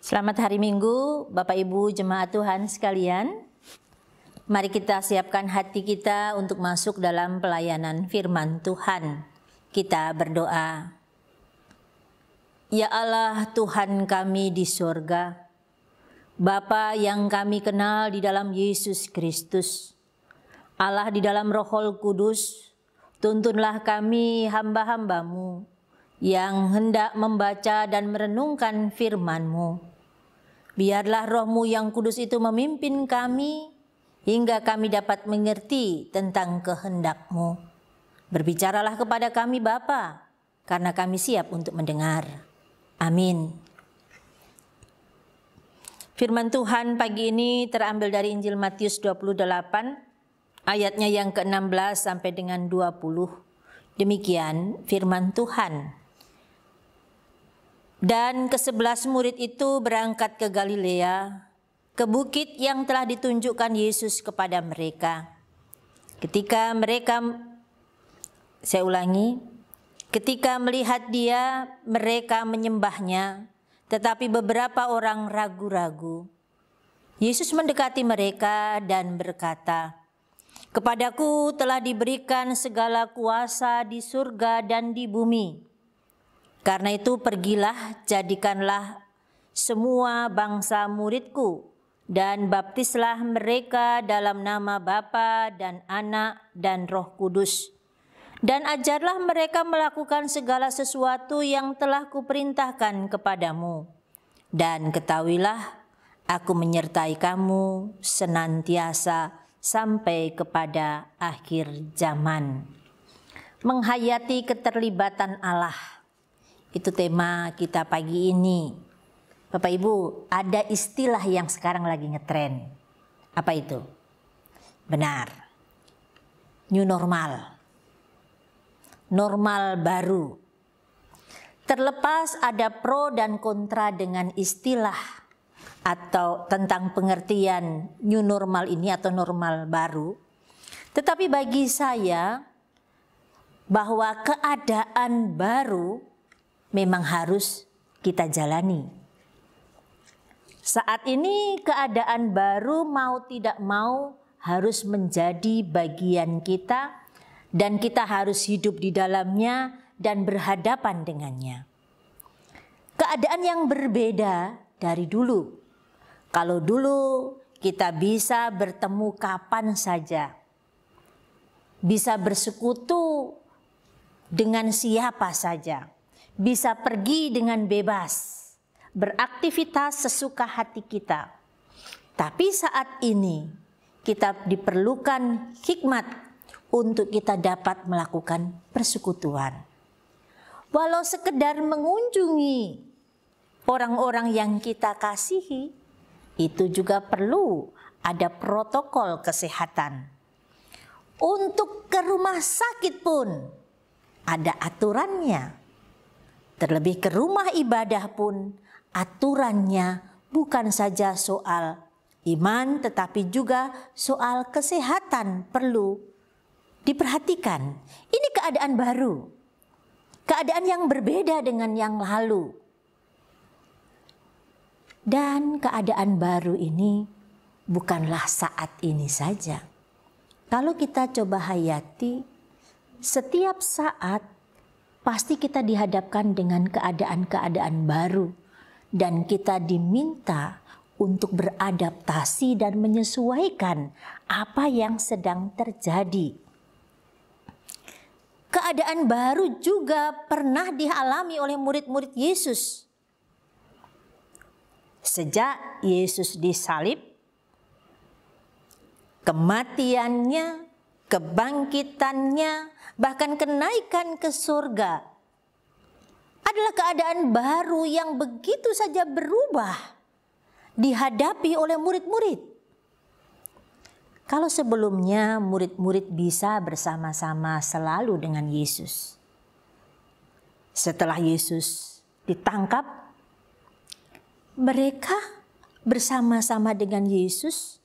Selamat hari Minggu, Bapak Ibu jemaat Tuhan sekalian. Mari kita siapkan hati kita untuk masuk dalam pelayanan firman Tuhan. Kita berdoa. Ya Allah Tuhan kami di surga, Bapa yang kami kenal di dalam Yesus Kristus, Allah di dalam Roh Kudus, tuntunlah kami hamba-hamba-Mu yang hendak membaca dan merenungkan firman-Mu. Biarlah Roh-Mu yang kudus itu memimpin kami hingga kami dapat mengerti tentang kehendak-Mu. Berbicaralah kepada kami Bapa, karena kami siap untuk mendengar. Amin. Firman Tuhan pagi ini terambil dari Injil Matius 28, ayatnya yang ke-16 sampai dengan 20. Demikian firman Tuhan. Dan ke-11 murid itu berangkat ke Galilea, ke bukit yang telah ditunjukkan Yesus kepada mereka. Ketika melihat Dia, mereka menyembahnya, tetapi beberapa orang ragu-ragu. Yesus mendekati mereka dan berkata, "Kepadaku telah diberikan segala kuasa di surga dan di bumi. Karena itu pergilah, jadikanlah semua bangsa muridku, dan baptislah mereka dalam nama Bapa dan Anak dan Roh Kudus. Dan ajarlah mereka melakukan segala sesuatu yang telah kuperintahkan kepadamu. Dan ketahuilah, aku menyertai kamu senantiasa sampai kepada akhir zaman." Menghayati keterlibatan Allah. Itu tema kita pagi ini. Bapak Ibu, ada istilah yang sekarang lagi ngetren. Apa itu? Benar. New normal. Normal baru. Terlepas ada pro dan kontra dengan istilah atau tentang pengertian new normal ini atau normal baru. Tetapi bagi saya bahwa keadaan baru memang harus kita jalani. Saat ini keadaan baru mau tidak mau harus menjadi bagian kita dan kita harus hidup di dalamnya dan berhadapan dengannya. Keadaan yang berbeda dari dulu. Kalau dulu kita bisa bertemu kapan saja, bisa bersekutu dengan siapa saja, bisa pergi dengan bebas, beraktivitas sesuka hati kita. Tapi saat ini kita diperlukan hikmat untuk kita dapat melakukan persekutuan. Walau sekedar mengunjungi orang-orang yang kita kasihi, itu juga perlu ada protokol kesehatan. Untuk ke rumah sakit pun ada aturannya. Terlebih ke rumah ibadah pun aturannya bukan saja soal iman tetapi juga soal kesehatan perlu diperhatikan. Ini keadaan baru. Keadaan yang berbeda dengan yang lalu. Dan keadaan baru ini bukanlah saat ini saja. Kalau kita coba hayati, setiap saat pasti kita dihadapkan dengan keadaan-keadaan baru dan kita diminta untuk beradaptasi dan menyesuaikan apa yang sedang terjadi. Keadaan baru juga pernah dialami oleh murid-murid Yesus. Sejak Yesus disalib, kematiannya, kebangkitannya, bahkan kenaikan ke surga adalah keadaan baru yang begitu saja berubah dihadapi oleh murid-murid. Kalau sebelumnya murid-murid bisa bersama-sama selalu dengan Yesus, setelah Yesus ditangkap, mereka bersama-sama dengan Yesus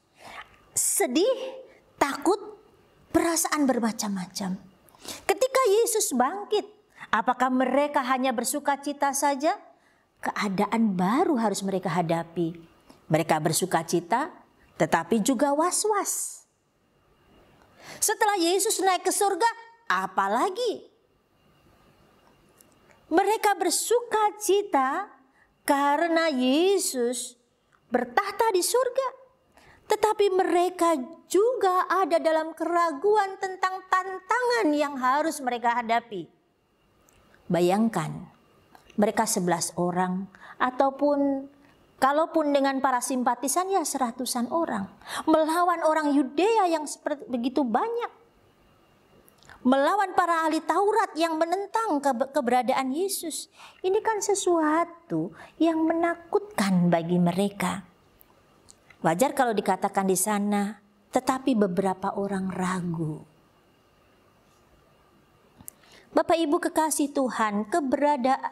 sedih, takut, perasaan bermacam-macam. Ketika Yesus bangkit, apakah mereka hanya bersuka cita saja? keadaan baru harus mereka hadapi. Mereka bersukacita, tetapi juga was-was. Setelah Yesus naik ke surga, apalagi? Mereka bersukacita karena Yesus bertahta di surga. Tetapi mereka juga ada dalam keraguan tentang tantangan yang harus mereka hadapi. Bayangkan, mereka 11 orang ataupun kalaupun dengan para simpatisan ya 100-an orang. Melawan orang Yudea yang begitu banyak. Melawan para ahli Taurat yang menentang keberadaan Yesus. Ini kan sesuatu yang menakutkan bagi mereka. Wajar kalau dikatakan di sana, tetapi beberapa orang ragu. Bapak Ibu kekasih Tuhan,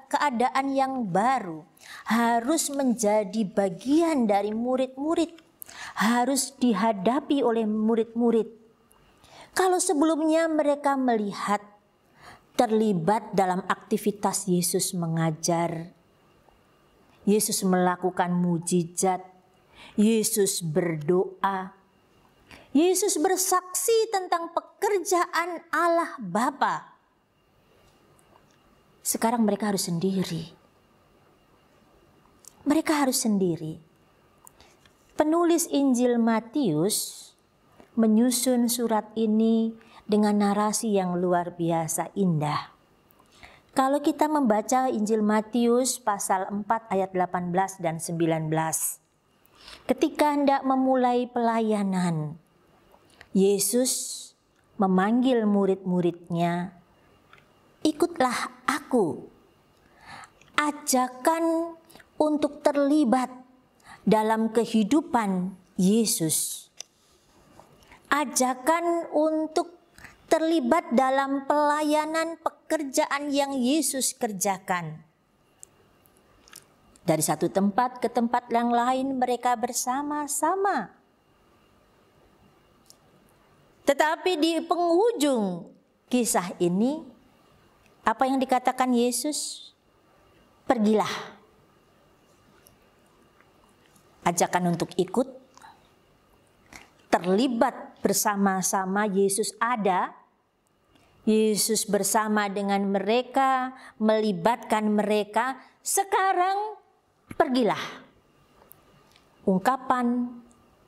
keadaan yang baru harus menjadi bagian dari murid-murid. Harus dihadapi oleh murid-murid. Kalau sebelumnya mereka melihat terlibat dalam aktivitas Yesus mengajar, Yesus melakukan mujizat, Yesus berdoa, Yesus bersaksi tentang pekerjaan Allah Bapa. Sekarang mereka harus sendiri. Mereka harus sendiri. Penulis Injil Matius menyusun surat ini dengan narasi yang luar biasa indah. Kalau kita membaca Injil Matius pasal 4 ayat 18 dan 19. Ketika hendak memulai pelayanan, Yesus memanggil murid-muridnya, "Ikutlah aku." Ajakan untuk terlibat dalam kehidupan Yesus. Ajakan untuk terlibat dalam pelayanan pekerjaan yang Yesus kerjakan. Dari satu tempat ke tempat yang lain mereka bersama-sama. Tetapi di penghujung kisah ini, apa yang dikatakan Yesus? Pergilah. Ajakan untuk ikut, terlibat bersama-sama. Yesus ada, Yesus bersama dengan mereka, melibatkan mereka. Sekarang pergilah. Ungkapan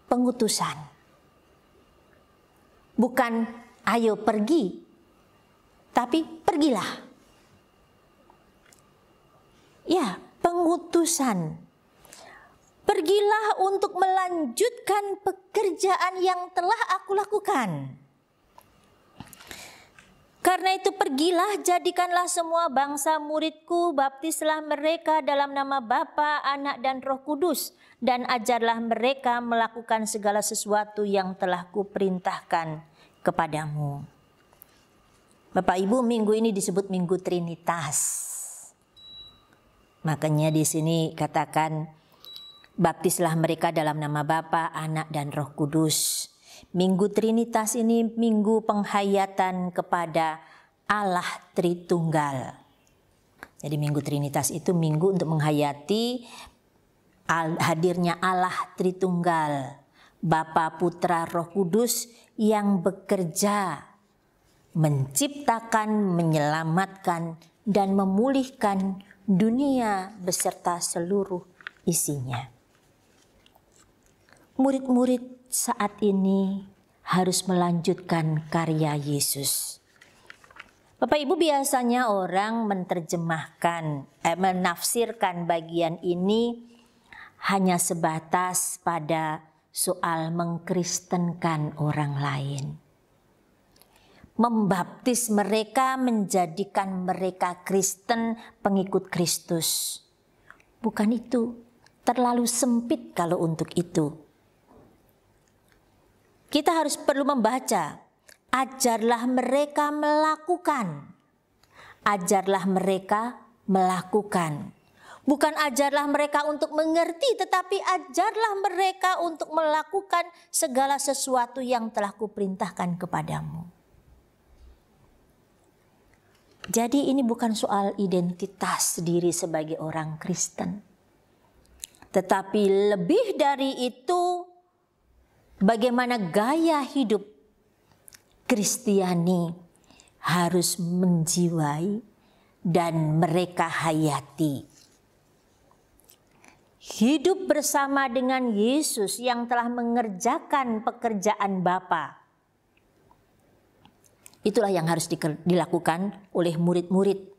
pengutusan. Bukan ayo pergi, tapi pergilah. Ya, pengutusan. Pergilah untuk melanjutkan pekerjaan yang telah aku lakukan. Karena itu pergilah, jadikanlah semua bangsa muridku, baptislah mereka dalam nama Bapa, Anak dan Roh Kudus, dan ajarlah mereka melakukan segala sesuatu yang telah kuperintahkan kepadamu. Bapak Ibu, minggu ini disebut Minggu Trinitas. Makanya di sini katakan, baptislah mereka dalam nama Bapa, Anak, dan Roh Kudus. Minggu Trinitas ini minggu penghayatan kepada Allah Tritunggal. Jadi Minggu Trinitas itu minggu untuk menghayati hadirnya Allah Tritunggal, Bapa, Putra, Roh Kudus yang bekerja menciptakan, menyelamatkan, dan memulihkan dunia beserta seluruh isinya. Murid-murid saat ini harus melanjutkan karya Yesus. Bapak Ibu, biasanya orang menafsirkan bagian ini hanya sebatas pada soal mengkristenkan orang lain. Membaptis mereka, menjadikan mereka Kristen, pengikut Kristus. Bukan itu, terlalu sempit kalau untuk itu. Kita harus perlu membaca, ajarlah mereka melakukan. Ajarlah mereka melakukan. Bukan ajarlah mereka untuk mengerti, tetapi ajarlah mereka untuk melakukan segala sesuatu yang telah kuperintahkan kepadamu. Jadi ini bukan soal identitas diri sebagai orang Kristen. Tetapi lebih dari itu, bagaimana gaya hidup Kristiani harus menjiwai dan mereka hayati. Hidup bersama dengan Yesus yang telah mengerjakan pekerjaan Bapa. Itulah yang harus dilakukan oleh murid-murid.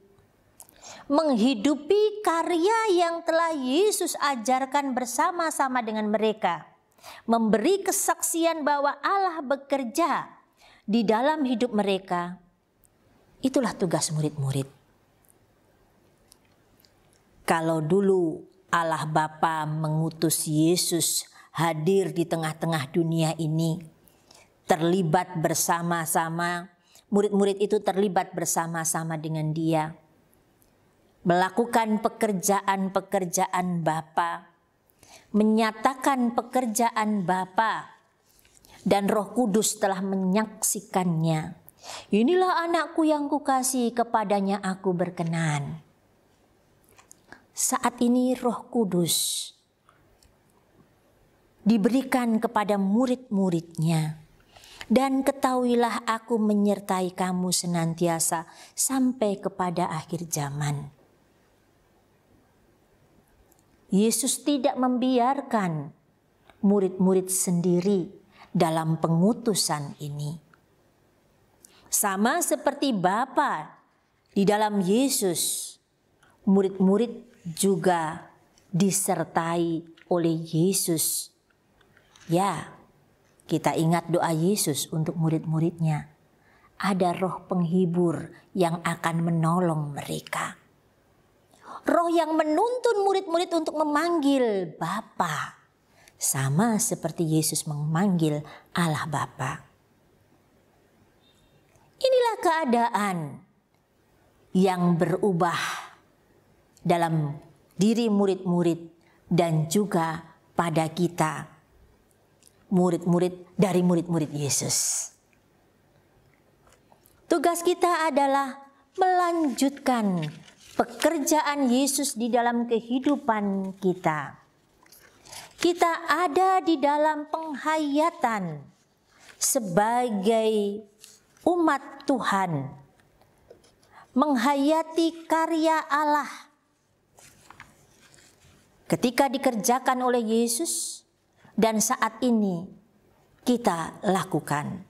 Menghidupi karya yang telah Yesus ajarkan bersama-sama dengan mereka. Memberi kesaksian bahwa Allah bekerja di dalam hidup mereka. Itulah tugas murid-murid. Kalau dulu Allah Bapa mengutus Yesus hadir di tengah-tengah dunia ini, terlibat bersama-sama, murid-murid itu terlibat bersama-sama dengan Dia, melakukan pekerjaan-pekerjaan Bapa, menyatakan pekerjaan Bapa, dan Roh Kudus telah menyaksikannya. Inilah anakku yang kukasihi, kepadanya aku berkenan. Saat ini Roh Kudus diberikan kepada murid-muridnya. Dan ketahuilah aku menyertai kamu senantiasa sampai kepada akhir zaman. Yesus tidak membiarkan murid-murid sendiri dalam pengutusan ini. Sama seperti Bapa di dalam Yesus, murid-murid juga disertai oleh Yesus. Ya, kita ingat doa Yesus untuk murid-muridnya. Ada roh penghibur yang akan menolong mereka. Roh yang menuntun murid-murid untuk memanggil Bapa. Sama seperti Yesus memanggil Allah Bapa. Inilah keadaan yang berubah dalam diri murid-murid dan juga pada kita. Murid-murid dari murid-murid Yesus. Tugas kita adalah melanjutkan pekerjaan Yesus di dalam kehidupan kita. Kita ada di dalam penghayatan sebagai umat Tuhan, menghayati karya Allah ketika dikerjakan oleh Yesus. Dan saat ini kita lakukan.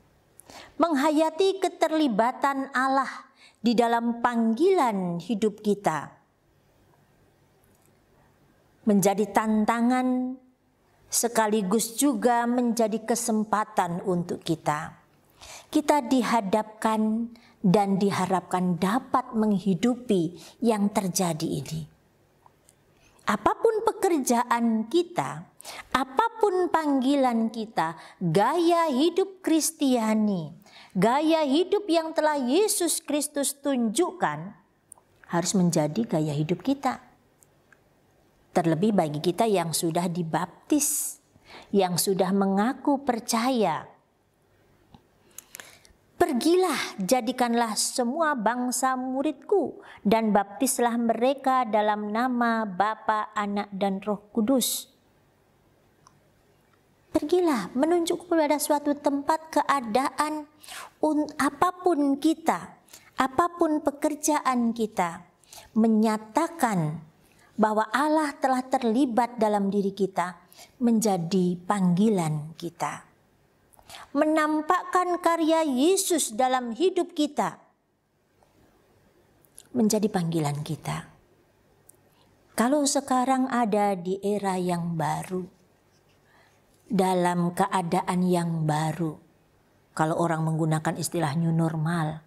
Menghayati keterlibatan Allah di dalam panggilan hidup kita. Menjadi tantangan sekaligus juga menjadi kesempatan untuk kita. Kita dihadapkan dan diharapkan dapat menghidupi yang terjadi ini. Apapun pekerjaan kita, apapun panggilan kita, gaya hidup Kristiani, gaya hidup yang telah Yesus Kristus tunjukkan harus menjadi gaya hidup kita. Terlebih bagi kita yang sudah dibaptis, yang sudah mengaku percaya. Pergilah, jadikanlah semua bangsa muridku dan baptislah mereka dalam nama Bapa, Anak, dan Roh Kudus. Pergilah menunjuk kepada suatu tempat keadaan apapun kita, apapun pekerjaan kita, menyatakan bahwa Allah telah terlibat dalam diri kita menjadi panggilan kita. Menampakkan karya Yesus dalam hidup kita menjadi panggilan kita. Kalau sekarang ada di era yang baru, dalam keadaan yang baru, kalau orang menggunakan istilah new normal,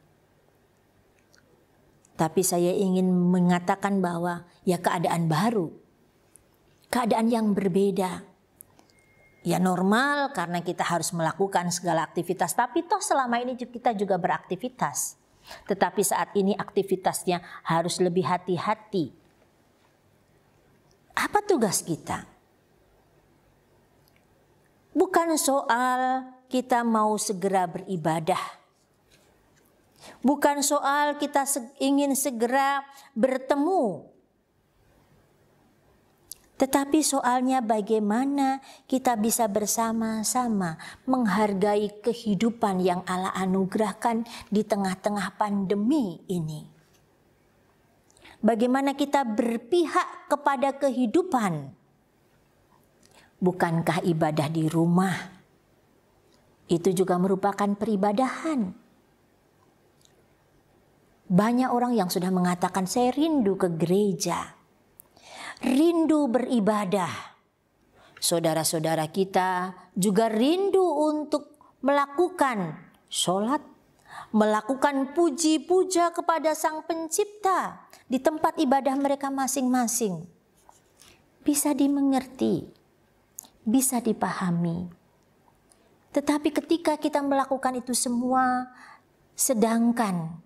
tapi saya ingin mengatakan bahwa ya keadaan baru, keadaan yang berbeda. Ya normal karena kita harus melakukan segala aktivitas, tapi toh selama ini kita juga beraktivitas. Tetapi saat ini aktivitasnya harus lebih hati-hati. Apa tugas kita? Bukan soal kita mau segera beribadah. Bukan soal kita ingin segera bertemu, tetapi soalnya bagaimana kita bisa bersama-sama menghargai kehidupan yang Allah anugerahkan di tengah-tengah pandemi ini. Bagaimana kita berpihak kepada kehidupan. Bukankah ibadah di rumah itu juga merupakan peribadahan? Banyak orang yang sudah mengatakan, saya rindu ke gereja, rindu beribadah. Saudara-saudara kita juga rindu untuk melakukan sholat, melakukan puji-puja kepada Sang Pencipta di tempat ibadah mereka masing-masing. Bisa dimengerti, bisa dipahami. Tetapi ketika kita melakukan itu semua, sedangkan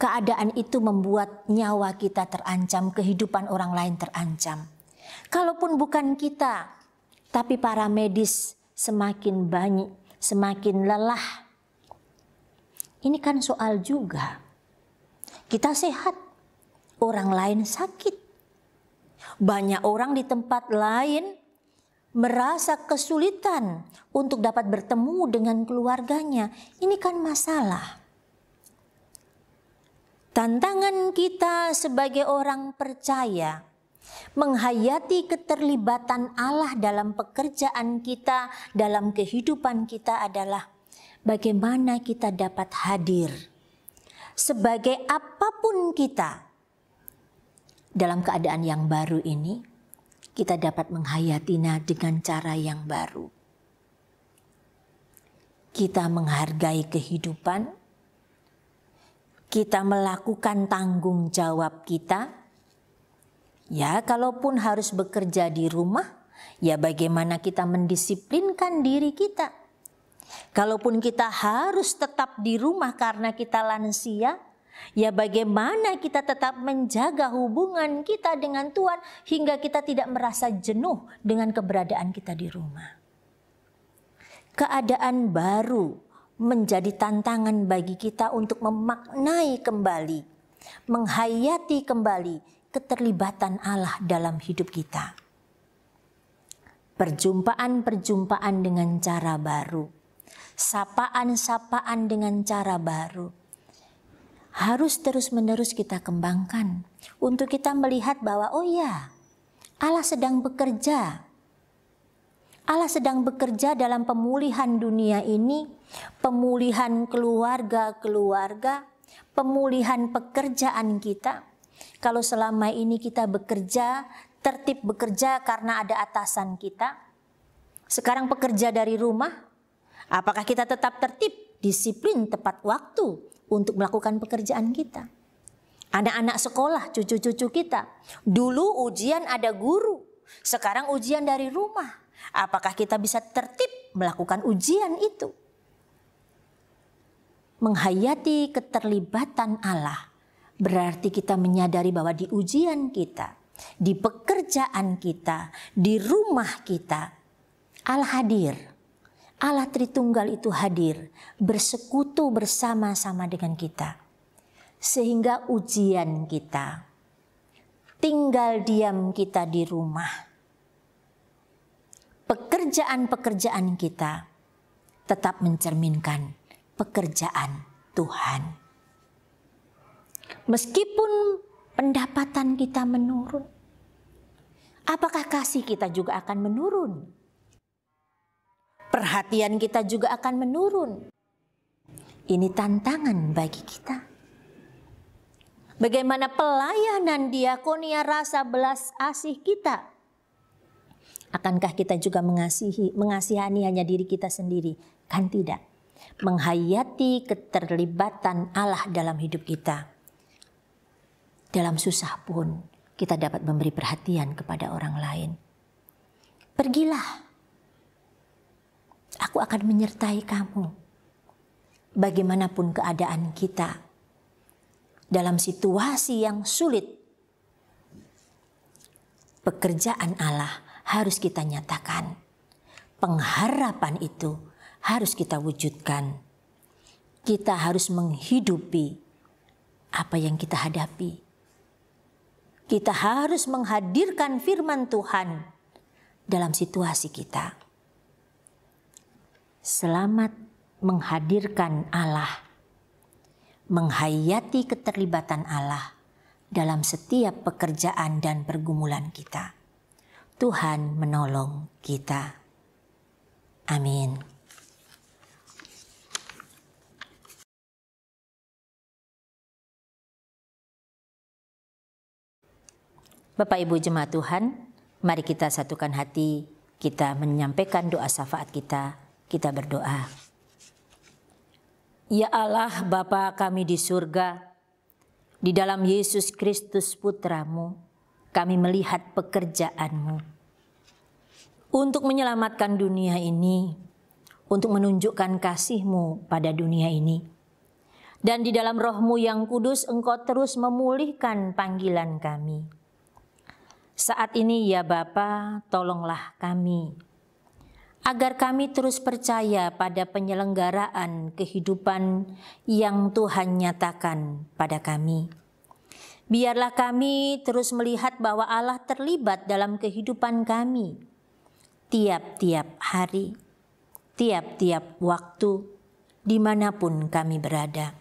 keadaan itu membuat nyawa kita terancam, kehidupan orang lain terancam. Kalaupun bukan kita, tapi para medis semakin banyak, semakin lelah. Ini kan soal juga. Kita sehat, orang lain sakit. Banyak orang di tempat lain merasa kesulitan untuk dapat bertemu dengan keluarganya. Ini kan masalah. Tantangan kita sebagai orang percaya menghayati keterlibatan Allah dalam pekerjaan kita, dalam kehidupan kita adalah bagaimana kita dapat hadir sebagai apapun kita dalam keadaan yang baru ini, kita dapat menghayatinya dengan cara yang baru. Kita menghargai kehidupan, kita melakukan tanggung jawab kita. Ya, kalaupun harus bekerja di rumah, ya bagaimana kita mendisiplinkan diri kita. Kalaupun kita harus tetap di rumah karena kita lansia, ya bagaimana kita tetap menjaga hubungan kita dengan Tuhan hingga kita tidak merasa jenuh dengan keberadaan kita di rumah. Keadaan baru menjadi tantangan bagi kita untuk memaknai kembali, menghayati kembali keterlibatan Allah dalam hidup kita. Perjumpaan-perjumpaan dengan cara baru, sapaan-sapaan dengan cara baru, harus terus-menerus kita kembangkan untuk kita melihat bahwa oh ya, Allah sedang bekerja. Allah sedang bekerja dalam pemulihan dunia ini, pemulihan keluarga-keluarga, pemulihan pekerjaan kita. Kalau selama ini kita bekerja, tertib bekerja karena ada atasan kita, sekarang bekerja dari rumah, apakah kita tetap tertib, disiplin, tepat waktu untuk melakukan pekerjaan kita? Anak-anak sekolah, cucu-cucu kita, dulu ujian ada guru, sekarang ujian dari rumah. Apakah kita bisa tertib melakukan ujian itu? Menghayati keterlibatan Allah berarti kita menyadari bahwa di ujian kita, di pekerjaan kita, di rumah kita, Allah hadir. Allah Tritunggal itu hadir, bersekutu bersama-sama dengan kita. Sehingga ujian kita, tinggal diam kita di rumah, pekerjaan-pekerjaan kita tetap mencerminkan pekerjaan Tuhan. Meskipun pendapatan kita menurun, apakah kasih kita juga akan menurun? Perhatian kita juga akan menurun. Ini tantangan bagi kita. Bagaimana pelayanan diakonia rasa belas asih kita? Akankah kita juga mengasihani hanya diri kita sendiri? Kan tidak. Menghayati keterlibatan Allah dalam hidup kita. Dalam susah pun kita dapat memberi perhatian kepada orang lain. Pergilah. Aku akan menyertai kamu. Bagaimanapun keadaan kita. Dalam situasi yang sulit. Pekerjaan Allah harus kita nyatakan. Pengharapan itu harus kita wujudkan. kita harus menghidupi apa yang kita hadapi. Kita harus menghadirkan firman Tuhan dalam situasi kita. Selamat menghadirkan Allah, menghayati keterlibatan Allah dalam setiap pekerjaan dan pergumulan kita. Tuhan menolong kita. Amin. Bapak Ibu jemaat Tuhan, mari kita satukan hati, kita menyampaikan doa syafaat kita berdoa. Ya Allah Bapa kami di surga, di dalam Yesus Kristus Putra-Mu, kami melihat pekerjaan-Mu untuk menyelamatkan dunia ini, untuk menunjukkan kasih-Mu pada dunia ini. Dan di dalam Roh-Mu yang kudus, Engkau terus memulihkan panggilan kami. Saat ini ya Bapa, tolonglah kami, agar kami terus percaya pada penyelenggaraan kehidupan yang Tuhan nyatakan pada kami. Biarlah kami terus melihat bahwa Allah terlibat dalam kehidupan kami, tiap-tiap hari, tiap-tiap waktu, dimanapun kami berada.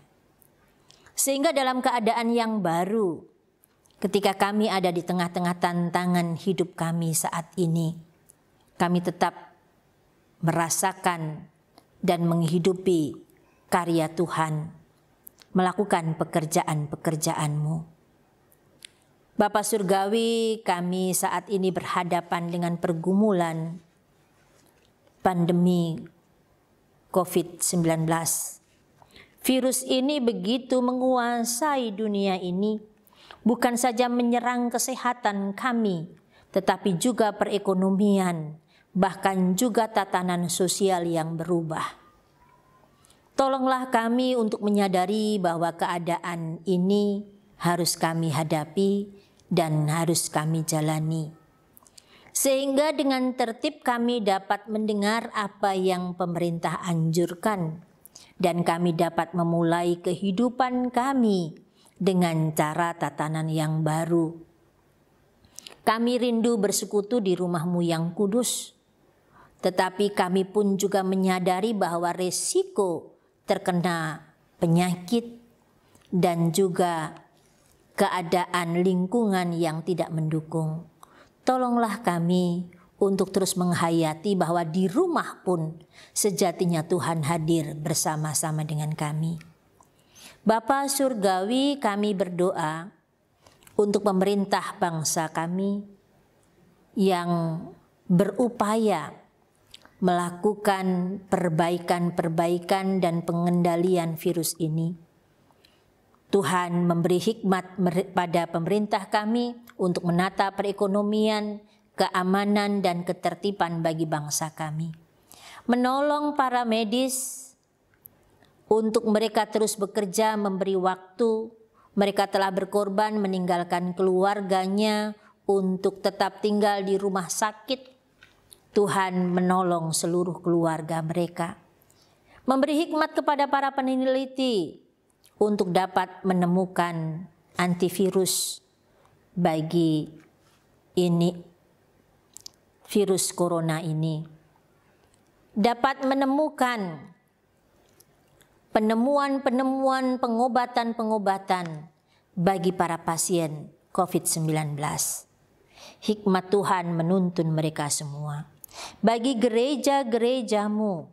Sehingga dalam keadaan yang baru, ketika kami ada di tengah-tengah tantangan hidup kami saat ini, kami tetap merasakan dan menghidupi karya Tuhan, melakukan pekerjaan-pekerjaan-Mu. Bapa Surgawi, kami saat ini berhadapan dengan pergumulan pandemi COVID-19. Virus ini begitu menguasai dunia ini, bukan saja menyerang kesehatan kami, tetapi juga perekonomian, bahkan juga tatanan sosial yang berubah. Tolonglah kami untuk menyadari bahwa keadaan ini harus kami hadapi dan harus kami jalani. Sehingga dengan tertib kami dapat mendengar apa yang pemerintah anjurkan, dan kami dapat memulai kehidupan kami dengan cara tatanan yang baru. Kami rindu bersekutu di rumah-Mu yang kudus, tetapi kami pun juga menyadari bahwa resiko terkena penyakit dan juga keadaan lingkungan yang tidak mendukung. Tolonglah kami untuk terus menghayati bahwa di rumah pun sejatinya Tuhan hadir bersama-sama dengan kami. Bapa Surgawi, kami berdoa untuk pemerintah bangsa kami yang berupaya melakukan perbaikan-perbaikan dan pengendalian virus ini. Tuhan memberi hikmat pada pemerintah kami untuk menata perekonomian, keamanan, dan ketertiban bagi bangsa kami. Menolong para medis untuk mereka terus bekerja, memberi waktu. Mereka telah berkorban meninggalkan keluarganya untuk tetap tinggal di rumah sakit. Tuhan menolong seluruh keluarga mereka. Memberi hikmat kepada para peneliti untuk dapat menemukan antivirus bagi virus corona ini. Dapat menemukan penemuan pengobatan bagi para pasien COVID-19. Hikmat Tuhan menuntun mereka semua. Bagi gereja-gereja-Mu,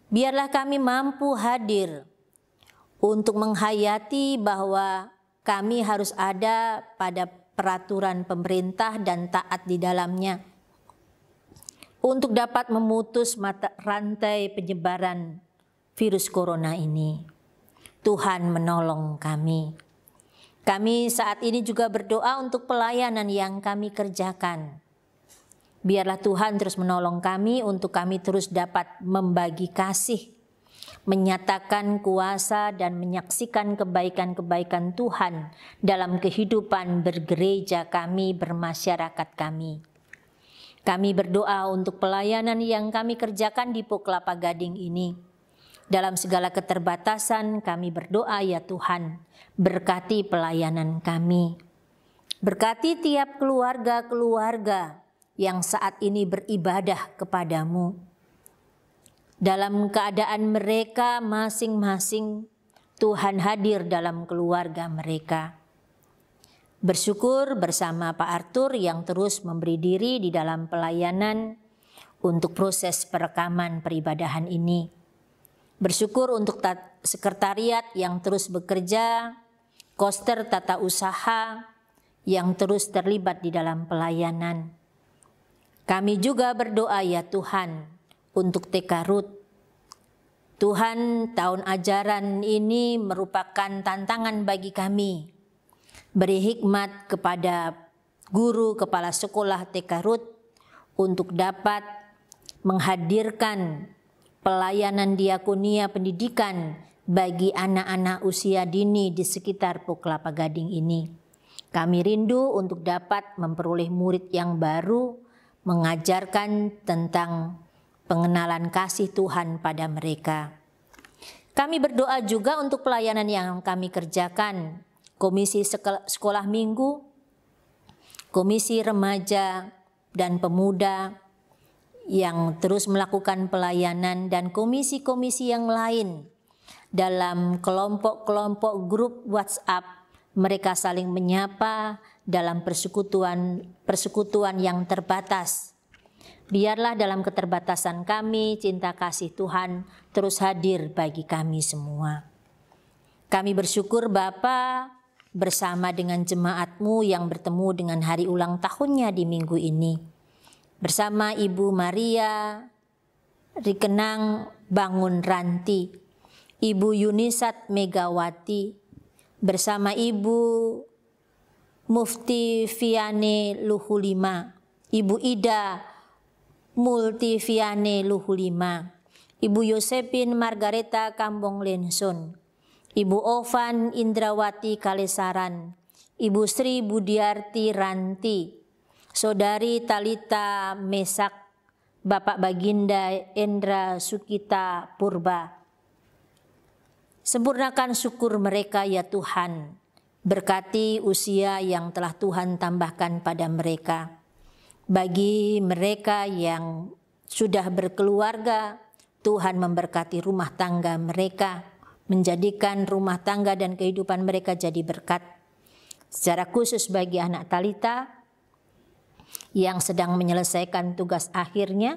biarlah kami mampu hadir untuk menghayati bahwa kami harus ada pada peraturan pemerintah dan taat di dalamnya untuk dapat memutus rantai penyebaran virus corona ini. Tuhan menolong kami. Kami saat ini juga berdoa untuk pelayanan yang kami kerjakan. Biarlah Tuhan terus menolong kami untuk kami terus dapat membagi kasih, menyatakan kuasa dan menyaksikan kebaikan-kebaikan Tuhan dalam kehidupan bergereja kami, bermasyarakat kami. Kami berdoa untuk pelayanan yang kami kerjakan di Pok Kelapa Gading ini. Dalam segala keterbatasan kami berdoa ya Tuhan, berkati pelayanan kami. Berkati tiap keluarga-keluarga yang saat ini beribadah kepadamu. Dalam keadaan mereka masing-masing, Tuhan hadir dalam keluarga mereka. Bersyukur bersama Pak Arthur yang terus memberi diri di dalam pelayanan untuk proses perekaman peribadahan ini. Bersyukur untuk sekretariat yang terus bekerja, koster tata usaha yang terus terlibat di dalam pelayanan. Kami juga berdoa ya Tuhan untuk TK Ruth. Tuhan, tahun ajaran ini merupakan tantangan bagi kami. Beri hikmat kepada guru kepala sekolah TK Ruth untuk dapat menghadirkan pelayanan diakonia pendidikan bagi anak-anak usia dini di sekitar Pok Kelapa Gading ini. Kami rindu untuk dapat memperoleh murid yang baru, mengajarkan tentang pengenalan kasih Tuhan pada mereka. Kami berdoa juga untuk pelayanan yang kami kerjakan, Komisi Sekolah Minggu, Komisi Remaja dan Pemuda, yang terus melakukan pelayanan, dan komisi-komisi yang lain dalam kelompok-kelompok grup WhatsApp. Mereka saling menyapa dalam persekutuan yang terbatas. Biarlah dalam keterbatasan kami, cinta kasih Tuhan terus hadir bagi kami semua. Kami bersyukur Bapa bersama dengan jemaat-Mu yang bertemu dengan hari ulang tahunnya di minggu ini. Bersama Ibu Maria Rikenang Bangun Ranti, Ibu Yunisat Megawati, bersama Ibu Mufti Viane Luhulima, Ibu Ida Multiviane Luhulima, Ibu Yosepin Margareta Kambong Lenson, Ibu Ovan Indrawati Kalesaran, Ibu Sri Budiarti Ranti, Saudari Talita Mesak, Bapak Baginda Endra Sukita Purba. Sempurnakan syukur mereka ya Tuhan, berkati usia yang telah Tuhan tambahkan pada mereka. Bagi mereka yang sudah berkeluarga, Tuhan memberkati rumah tangga mereka, menjadikan rumah tangga dan kehidupan mereka jadi berkat. Secara khusus bagi anak Talita yang sedang menyelesaikan tugas akhirnya,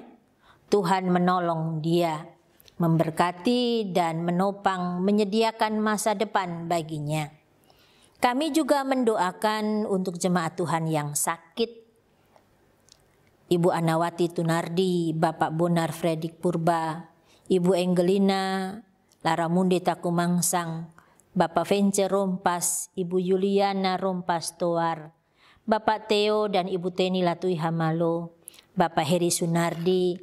Tuhan menolong dia, memberkati dan menopang, menyediakan masa depan baginya. Kami juga mendoakan untuk jemaat Tuhan yang sakit, Ibu Anawati Tunardi, Bapak Bonar Fredik Purba, Ibu Engelina Laramundi Takumangsang, Bapak Vence Rompas, Ibu Yuliana Rompas Toar, Bapak Theo dan Ibu Teni Latui Hamalo, Bapak Heri Sunardi,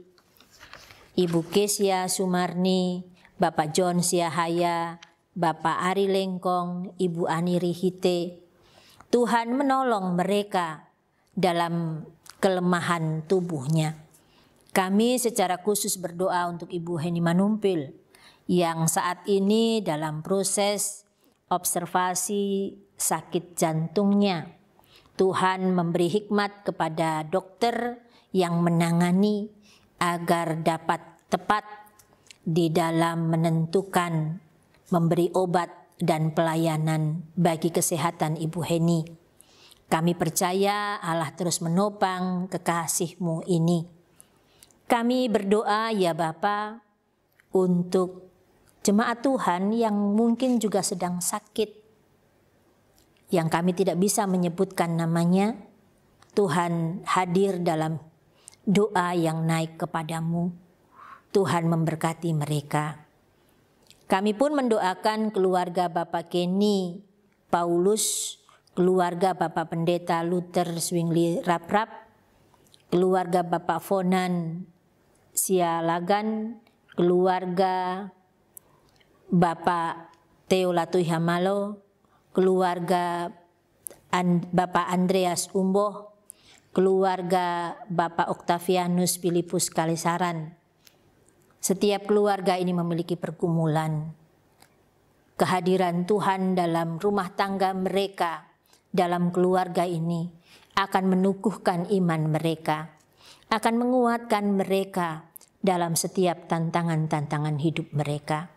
Ibu Kesia Sumarni, Bapak John Siahaya, Bapak Ari Lengkong, Ibu Ani Rihite. Tuhan menolong mereka dalam kelemahan tubuhnya. Kami secara khusus berdoa untuk Ibu Heni Manumpil yang saat ini dalam proses observasi sakit jantungnya. Tuhan memberi hikmat kepada dokter yang menangani agar dapat tepat di dalam menentukan memberi obat dan pelayanan bagi kesehatan Ibu Heni. Kami percaya Allah terus menopang kekasih-Mu ini. Kami berdoa ya Bapa untuk jemaat Tuhan yang mungkin juga sedang sakit, yang kami tidak bisa menyebutkan namanya. Tuhan hadir dalam doa yang naik kepadamu. Tuhan memberkati mereka. Kami pun mendoakan keluarga Bapak Kenny Paulus, keluarga Bapak Pendeta Luther Swingli Raprap, keluarga Bapak Fonan Sialagan, keluarga Bapak Theo Latui Hamalo, keluarga Bapak Andreas Umboh, keluarga Bapak Octavianus Filipus Kalesaran, Setiap keluarga ini memiliki pergumulan. Kehadiran Tuhan dalam rumah tangga mereka, dalam keluarga ini, akan menukuhkan iman mereka, akan menguatkan mereka dalam setiap tantangan-tantangan hidup mereka.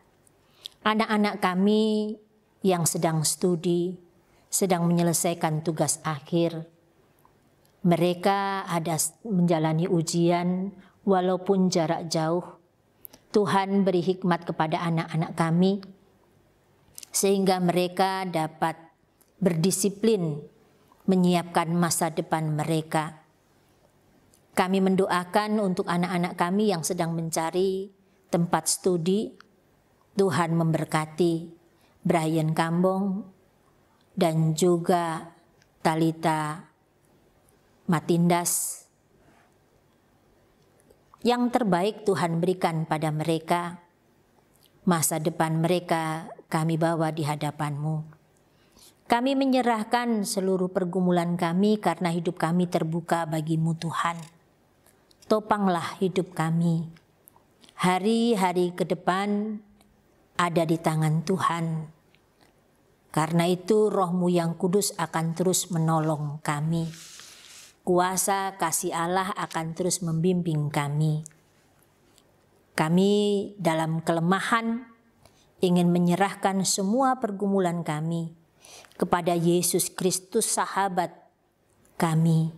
Anak-anak kami yang sedang studi, sedang menyelesaikan tugas akhir, mereka ada menjalani ujian walaupun jarak jauh. Tuhan beri hikmat kepada anak-anak kami, sehingga mereka dapat berdisiplin menyiapkan masa depan mereka. Kami mendoakan untuk anak-anak kami yang sedang mencari tempat studi. Tuhan memberkati Brian Kambong dan juga Talita Matindas. Yang terbaik Tuhan berikan pada mereka. Masa depan mereka kami bawa di hadapan-Mu. Kami menyerahkan seluruh pergumulan kami karena hidup kami terbuka bagi-Mu Tuhan. Topanglah hidup kami. Hari-hari ke depan ada di tangan Tuhan. Karena itu Roh-Mu yang kudus akan terus menolong kami. Kuasa kasih Allah akan terus membimbing kami. Kami dalam kelemahan ingin menyerahkan semua pergumulan kami kepada Yesus Kristus sahabat kami.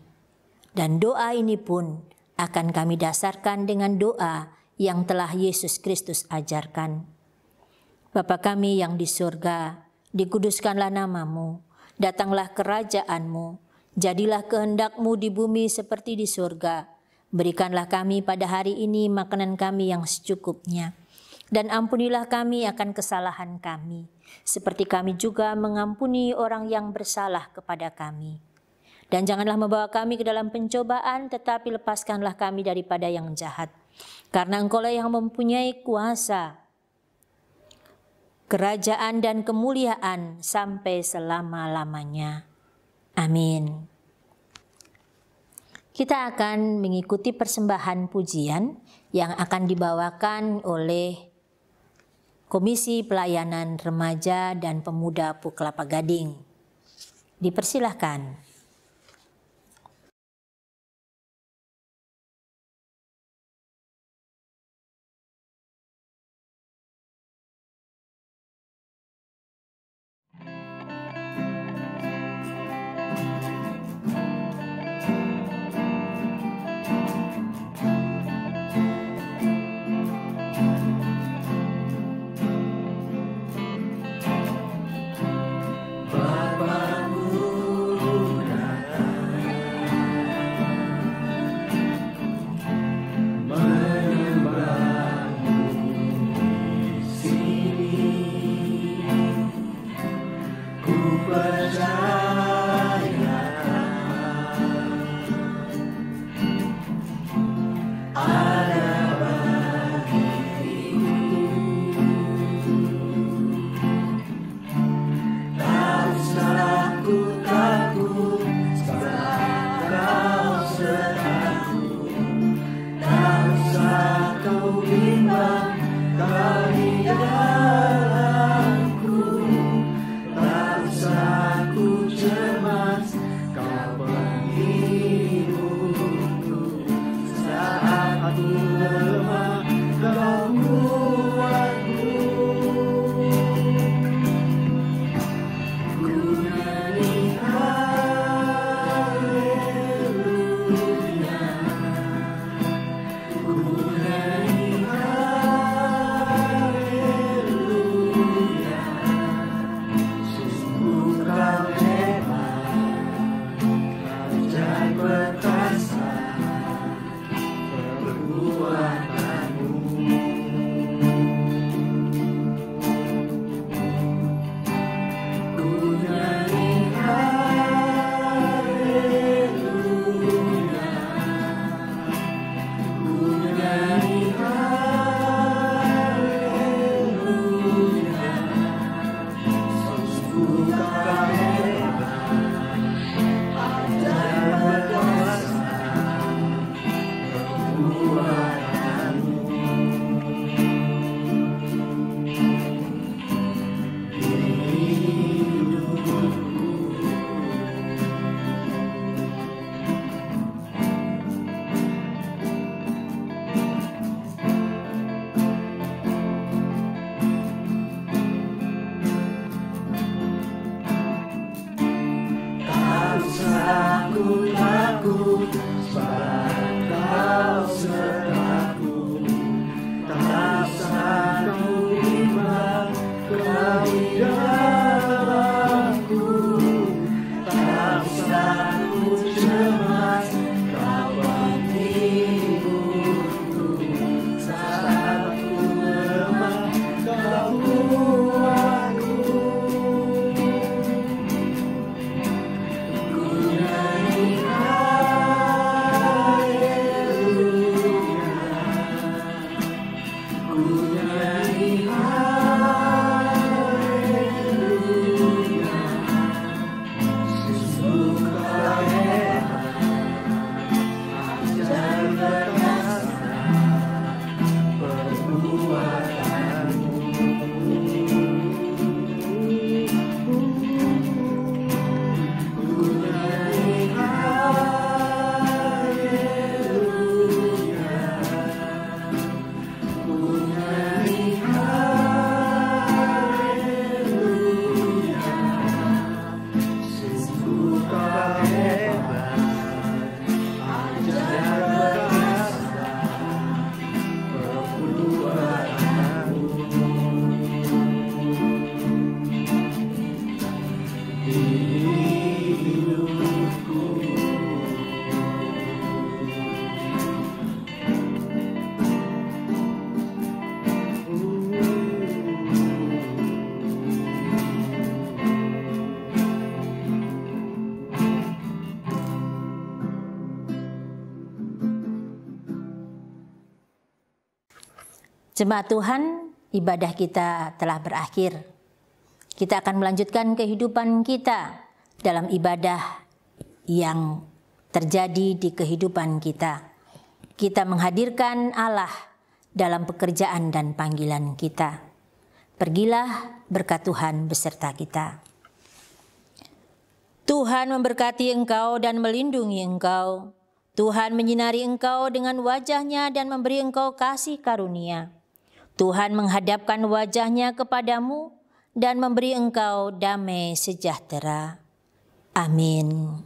Dan doa ini pun akan kami dasarkan dengan doa yang telah Yesus Kristus ajarkan. Bapa kami yang di surga, dikuduskanlah nama-Mu, datanglah kerajaan-Mu, jadilah kehendak-Mu di bumi seperti di surga. Berikanlah kami pada hari ini makanan kami yang secukupnya. Dan ampunilah kami akan kesalahan kami, seperti kami juga mengampuni orang yang bersalah kepada kami. Dan janganlah membawa kami ke dalam pencobaan, tetapi lepaskanlah kami daripada yang jahat. Karena Engkau-lah yang mempunyai kuasa, kerajaan dan kemuliaan sampai selama-lamanya. Amin. Kita akan mengikuti persembahan pujian yang akan dibawakan oleh Komisi Pelayanan Remaja dan Pemuda PUK Kelapa Gading. Dipersilahkan. Jemaat Tuhan, ibadah kita telah berakhir. Kita akan melanjutkan kehidupan kita dalam ibadah yang terjadi di kehidupan kita. Kita menghadirkan Allah dalam pekerjaan dan panggilan kita. Pergilah, berkat Tuhan beserta kita. Tuhan memberkati engkau dan melindungi engkau. Tuhan menyinari engkau dengan wajah-Nya dan memberi engkau kasih karunia. Tuhan menghadapkan wajah-Nya kepadamu dan memberi engkau damai sejahtera. Amin.